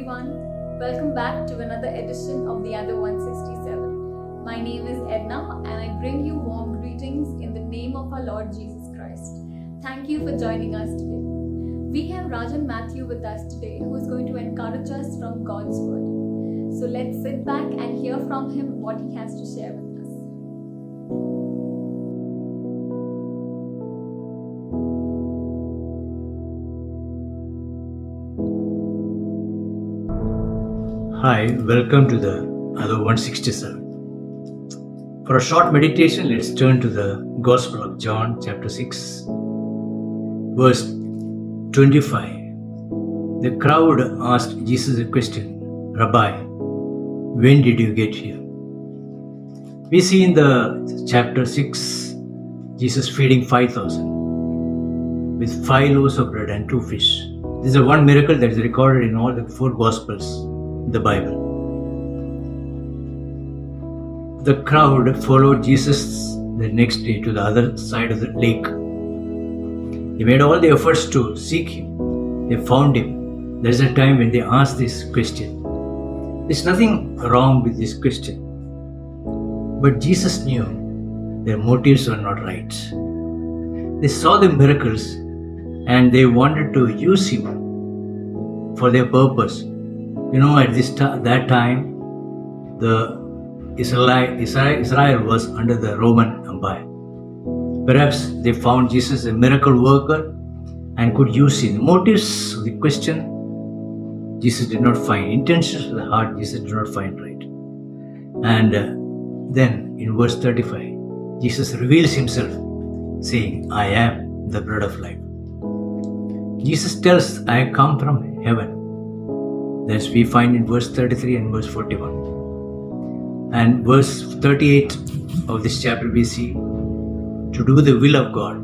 everyone. Welcome back to another edition of the Other 167. My name is Edna and I bring you warm greetings in the name of our Lord Jesus Christ. Thank you for joining us today. We have Rajan Matthew with us today who is going to encourage us from God's Word. So let's sit back and hear from him what he has to share with us. Hi, welcome to the Other 167. For a short meditation, let's turn to the Gospel of John, chapter 6, verse 25. The crowd asked Jesus a question, Rabbi, when did you get here? We see in the chapter 6, Jesus feeding 5,000 with 5 loaves of bread and 2 fish. This is the one miracle that is recorded in all the 4 Gospels. The Bible. The crowd followed Jesus the next day to the other side of the lake. They made all the efforts to seek him. They found him. There is a time when they asked this question. There's nothing wrong with this question. But Jesus knew their motives were not right. They saw the miracles and they wanted to use him for their purpose. At that time, the Israel was under the Roman Empire. Perhaps they found Jesus a miracle worker and could use him. The motives of the question, Jesus did not find. Intentions of the heart, Jesus did not find right. And then in verse 35, Jesus reveals himself, saying, I am the bread of life. Jesus tells, I come from heaven. That we find in verse 33 and verse 41. And verse 38 of this chapter we see to do the will of God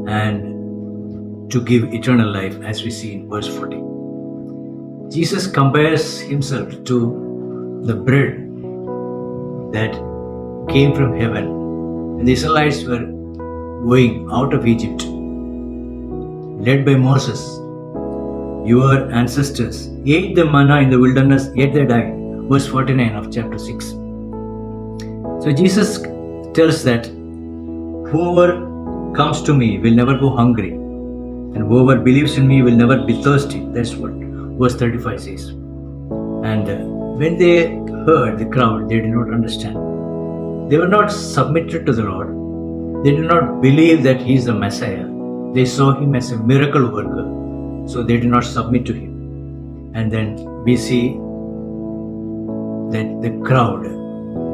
and to give eternal life, as we see in verse 40. Jesus compares himself to the bread that came from heaven when the Israelites were going out of Egypt, led by Moses. Your ancestors ate the manna in the wilderness, yet they died. Verse 49 of chapter 6. So Jesus tells that whoever comes to me will never go hungry, and whoever believes in me will never be thirsty. That's what verse 35 says. And when they heard the crowd, they did not understand. They were not submitted to the Lord. They did not believe that he is the Messiah. They saw him as a miracle worker. So they did not submit to him. And then we see that the crowd,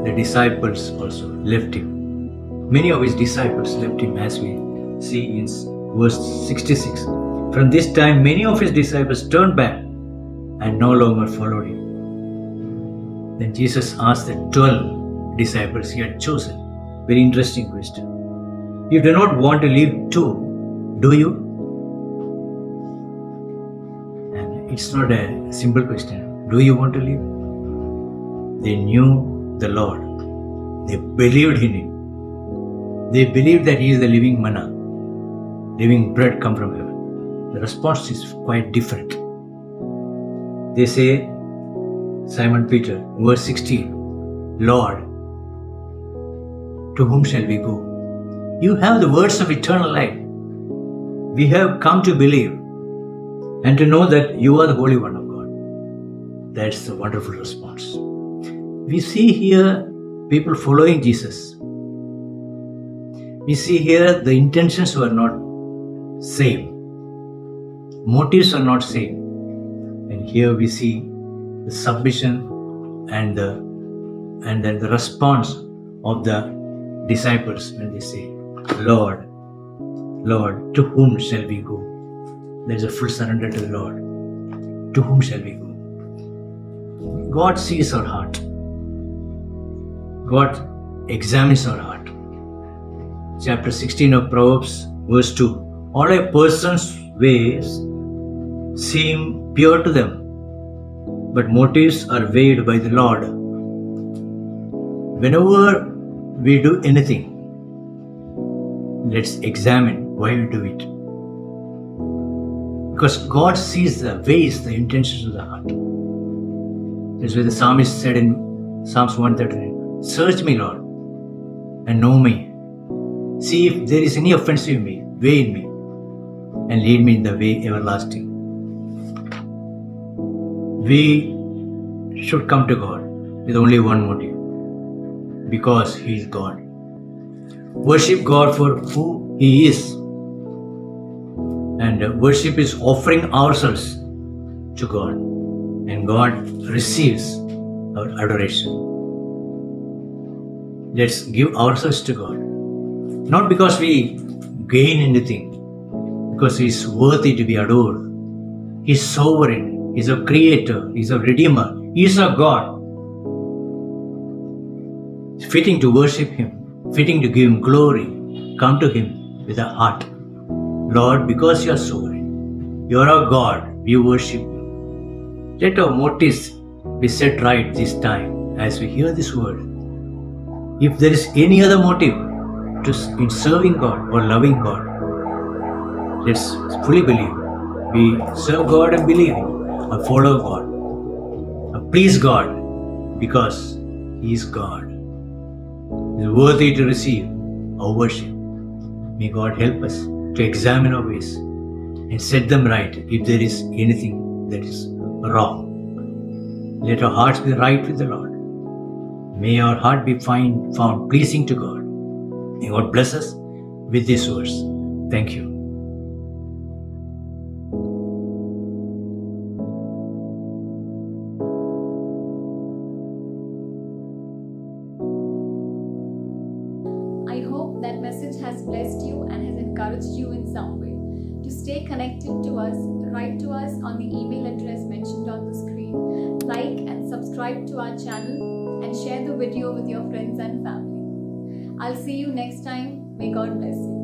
the disciples also left him. Many of his disciples left him, as we see in verse 66. From this time, many of his disciples turned back and no longer followed him. Then Jesus asked the 12 disciples he had chosen. Very interesting question. You do not want to leave too, do you? It's not a simple question. Do you want to live? They knew the Lord. They believed in him. They believed that he is the living manna, living bread come from heaven. The response is quite different. They say, Simon Peter, verse 16, Lord, to whom shall we go? You have the words of eternal life. We have come to believe and to know that you are the Holy One of God. That's the wonderful response. We see here people following Jesus. We see here the intentions were not same. Motives are not same. And here we see the submission and then the response of the disciples when they say, Lord, Lord, to whom shall we go? There is a full surrender to the Lord. To whom shall we go? God sees our heart. God examines our heart. Chapter 16 of Proverbs, verse 2. All a person's ways seem pure to them, but motives are weighed by the Lord. Whenever we do anything, let's examine why we do it. Because God sees the ways, the intentions of the heart. That's why the psalmist said in Psalms 139, "Search me, Lord, and know me. See if there is any offensive way in me, and lead me in the way everlasting." We should come to God with only one motive, because He is God. Worship God for who He is. And worship is offering ourselves to God, and God receives our adoration. Let's give ourselves to God, not because we gain anything, because He is worthy to be adored. He is sovereign, He is a creator, He is a redeemer, He is a God. It's fitting to worship Him, fitting to give Him glory, come to Him with a heart. Lord, because You are sovereign, You are our God, we worship You. Let our motives be set right this time as we hear this word. If there is any other motive in serving God or loving God, let's fully believe. We serve God and believe Him, or follow God, or please God, because He is God. He is worthy to receive our worship. May God help us to examine our ways and set them right if there is anything that is wrong. Let our hearts be right with the Lord. May our heart be found pleasing to God. May God bless us with this verse. Thank you. I hope that message has blessed you and has encouraged you in some way. To stay connected to us, write to us on the email address mentioned on the screen. Like and subscribe to our channel and share the video with your friends and family. I'll see you next time. May God bless you.